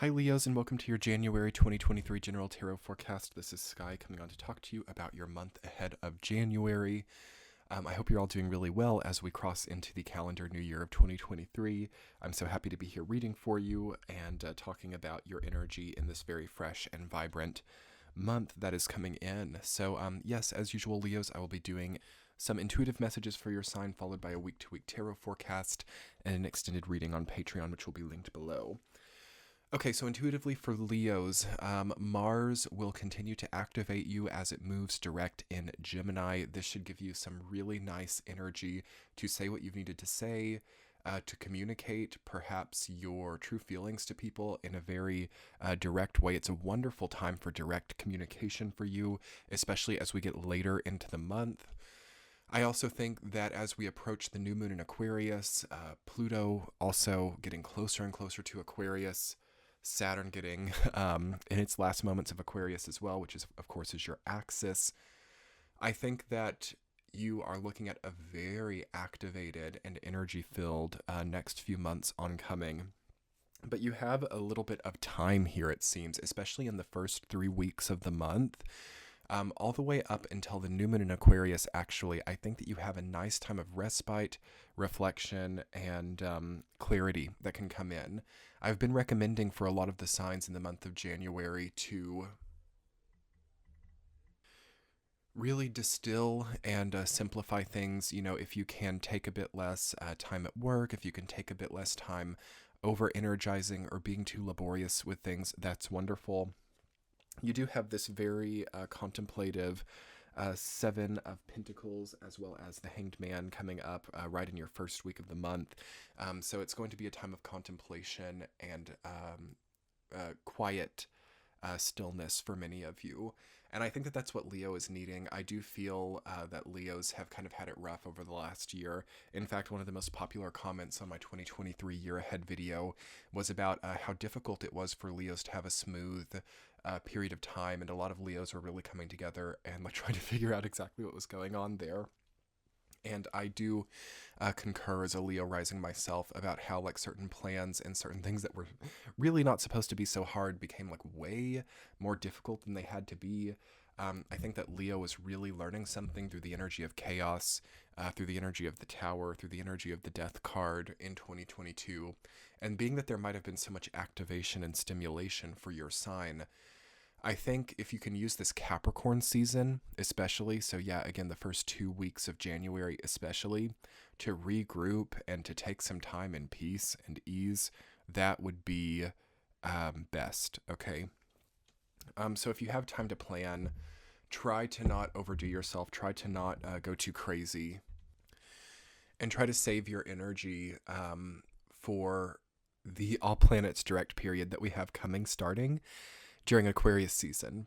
Hi, Leos, and welcome to your January 2023 General Tarot Forecast. This is Sky coming on to talk to you about your month ahead of January. I hope you're all doing really well as we cross into the calendar new year of 2023. I'm so happy to be here reading for you and talking about your energy in this very fresh and vibrant month that is coming in. So, yes, as usual, Leos, I will be doing some intuitive messages for your sign, followed by a week-to-week tarot forecast and an extended reading on Patreon, which will be linked below. Okay, so intuitively for Leos, Mars will continue to activate you as it moves direct in Gemini. This should give you some really nice energy to say what you've needed to say, to communicate perhaps your true feelings to people in a very direct way. It's a wonderful time for direct communication for you, especially as we get later into the month. I also think that as we approach the new moon in Aquarius, Pluto also getting closer and closer to Aquarius, Saturn getting in its last moments of Aquarius as well, which is, of course, is your axis. I think that you are looking at a very activated and energy-filled next few months oncoming. But you have a little bit of time here, it seems, especially in the first 3 weeks of the month. All the way up until the new moon in Aquarius, actually, I think that you have a nice time of respite, reflection, and clarity that can come in. I've been recommending for a lot of the signs in the month of January to really distill and simplify things. You know, if you can take a bit less time at work, if you can take a bit less time over energizing or being too laborious with things, that's wonderful. You do have this very contemplative Seven of Pentacles, as well as the Hanged Man coming up right in your first week of the month. So it's going to be a time of contemplation and quiet stillness for many of you. And I think that that's what Leo is needing. I do feel that Leos have kind of had it rough over the last year. In fact, one of the most popular comments on my 2023 year ahead video was about how difficult it was for Leos to have a smooth period of time. And a lot of Leos were really coming together and like trying to figure out exactly what was going on there. And I do concur as a Leo rising myself about how like certain plans and certain things that were really not supposed to be so hard became like way more difficult than they had to be. I think that Leo is really learning something through the energy of chaos, through the energy of the Tower, through the energy of the Death card in 2022. And being that there might have been so much activation and stimulation for your sign, I think if you can use this Capricorn season, especially, so yeah, again, the first 2 weeks of January, especially, to regroup and to take some time in peace and ease, that would be best, okay? So if you have time to plan, try to not overdo yourself, try to not go too crazy, and try to save your energy for the all planets direct period that we have coming starting during Aquarius season.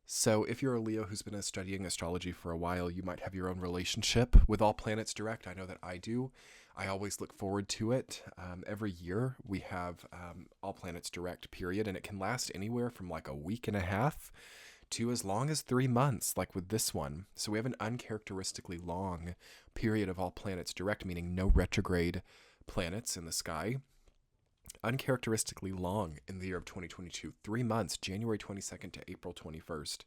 So if you're a Leo who's been studying astrology for a while, you might have your own relationship with all planets direct. I know that I do. I always look forward to it. Every year we have all planets direct period, and it can last anywhere from like a week and a half to as long as 3 months, like with this one. So we have an uncharacteristically long period of all planets direct, meaning no retrograde planets in the sky. Uncharacteristically long in the year of 2022, 3 months, January 22nd to April 21st.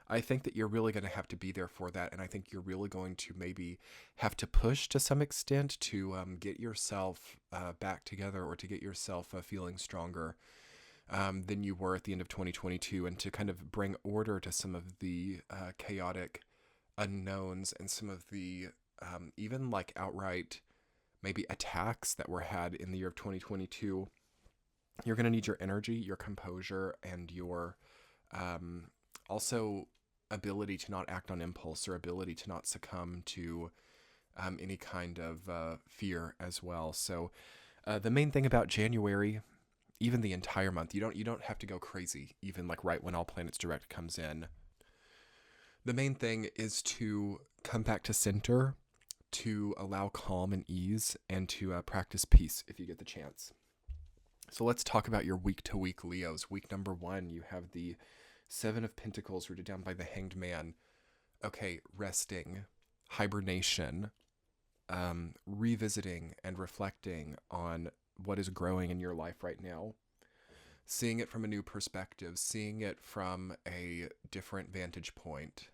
I think that you're really going to have to be there for that, and I think you're really going to maybe have to push to some extent to get yourself back together, or to get yourself feeling stronger than you were at the end of 2022, and to kind of bring order to some of the chaotic unknowns and some of the even like outright maybe attacks that were had in the year of 2022. You're going to need your energy, your composure, and your also ability to not act on impulse, or ability to not succumb to any kind of fear as well. So the main thing about January, even the entire month, you don't have to go crazy, even like right when all planets direct comes in. The main thing is to come back to center, to allow calm and ease, and to practice peace if you get the chance. So let's talk about your week-to-week Leos. Week number 1, you have the Seven of Pentacles rooted down by the Hanged Man. Okay, resting, hibernation, revisiting and reflecting on what is growing in your life right now. seeing it from a new perspective, seeing it from a different vantage point.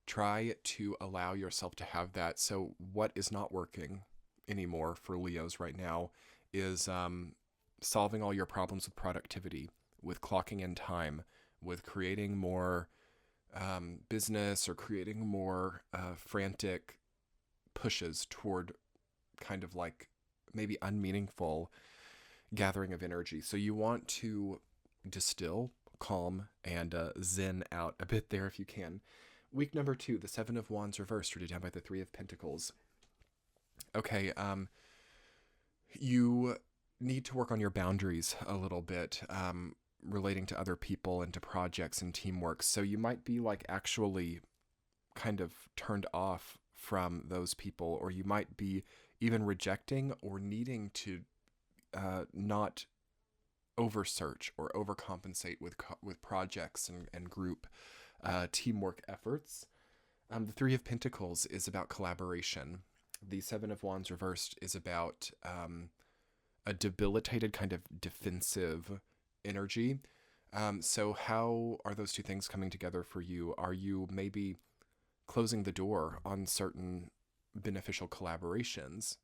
Try to allow yourself to have that. So, what is not working anymore for Leos right now is solving all your problems with productivity, with clocking in time, with creating more business or creating more frantic pushes toward kind of like maybe unmeaningful gathering of energy. So you want to distill, calm, and zen out a bit there if you can. Week number 2, the Seven of Wands reversed, rooted down by the Three of Pentacles. Okay, you need to work on your boundaries a little bit, relating to other people and to projects and teamwork. So you might be like actually kind of turned off from those people, or you might be even rejecting or needing to not oversearch or overcompensate with projects and group teamwork efforts. The Three of Pentacles is about collaboration. The Seven of Wands reversed is about a debilitated kind of defensive energy. So how are those two things coming together for you? Are you maybe closing the door on certain beneficial collaborations?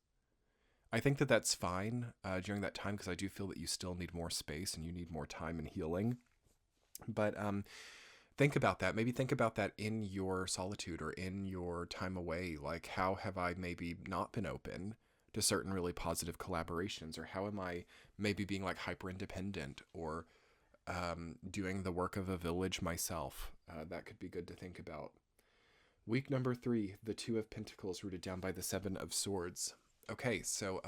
I think that that's fine during that time, because I do feel that you still need more space and you need more time and healing. But think about that. Maybe think about that in your solitude or in your time away. Like, how have I maybe not been open to certain really positive collaborations? Or how am I maybe being like hyper independent, or doing the work of a village myself? That could be good to think about. Week number 3, the Two of Pentacles, rooted down by the Seven of Swords. Okay, so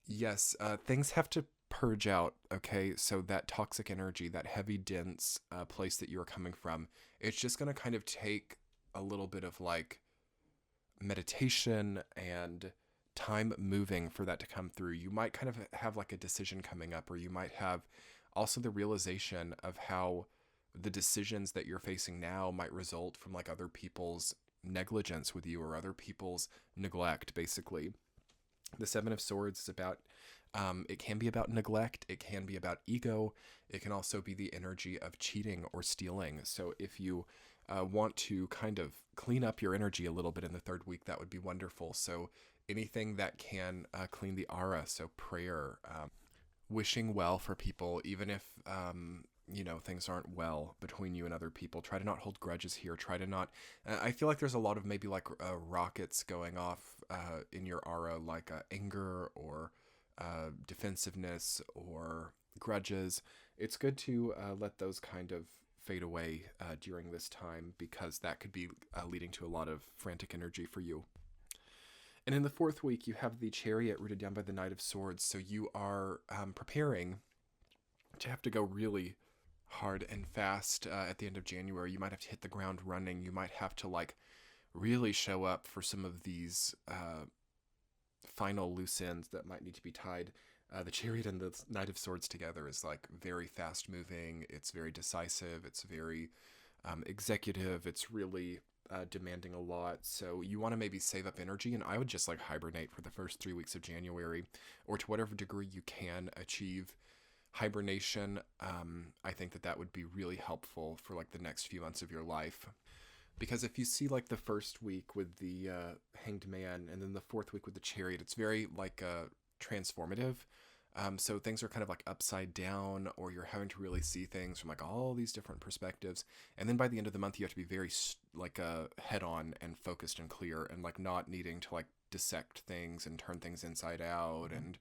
yes, things have to purge out. Okay, so that toxic energy, that heavy, dense place that you're coming from, it's just going to kind of take a little bit of like meditation and time moving for that to come through. You might kind of have like a decision coming up, or you might have also the realization of how the decisions that you're facing now might result from like other people's negligence with you, or other people's neglect, basically. The Seven of Swords is about, it can be about neglect, it can be about ego, it can also be the energy of cheating or stealing. So if you want to kind of clean up your energy a little bit in the 3rd week, that would be wonderful. So anything that can clean the aura, so prayer, wishing well for people, even if things aren't well between you and other people. Try to not hold grudges here. Try to not, I feel like there's a lot of maybe like rockets going off in your aura, like anger or defensiveness or grudges. It's good to let those kind of fade away during this time, because that could be leading to a lot of frantic energy for you. And in the 4th week, you have the Chariot, rooted down by the Knight of Swords. So you are preparing to have to go really hard and fast at the end of January. You might have to hit the ground running. You might have to like really show up for some of these final loose ends that might need to be tied. The Chariot and the Knight of Swords together is like very fast moving. It's very decisive. It's very executive. It's really demanding a lot. So you want to maybe save up energy, and I would just like hibernate for the first 3 weeks of January, or to whatever degree you can achieve hibernation. I think that would be really helpful for like the next few months of your life. Because if you see like the 1st week with the Hanged Man, and then the 4th week with the Chariot, it's very like transformative. So things are kind of like upside down, or you're having to really see things from like all these different perspectives. And then by the end of the month, you have to be very like head on and focused and clear, and like not needing to like dissect things and turn things inside out and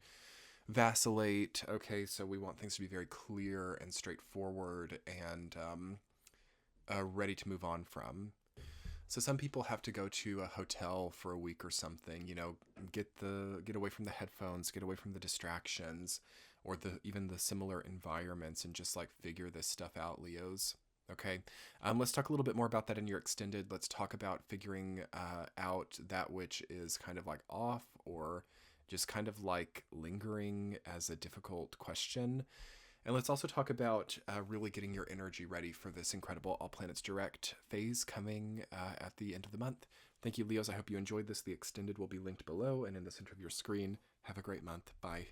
vacillate. Okay, so we want things to be very clear and straightforward and ready to move on from. So some people have to go to a hotel for a week or something, get away from the headphones, get away from the distractions, or even the similar environments, and just like figure this stuff out, Leos. Okay, let's talk a little bit more about that in your extended. Let's talk about figuring out that which is kind of like off, or just kind of like lingering as a difficult question. And let's also talk about really getting your energy ready for this incredible All Planets Direct phase coming at the end of the month. Thank you, Leos. I hope you enjoyed this. The extended will be linked below and in the center of your screen. Have a great month. Bye.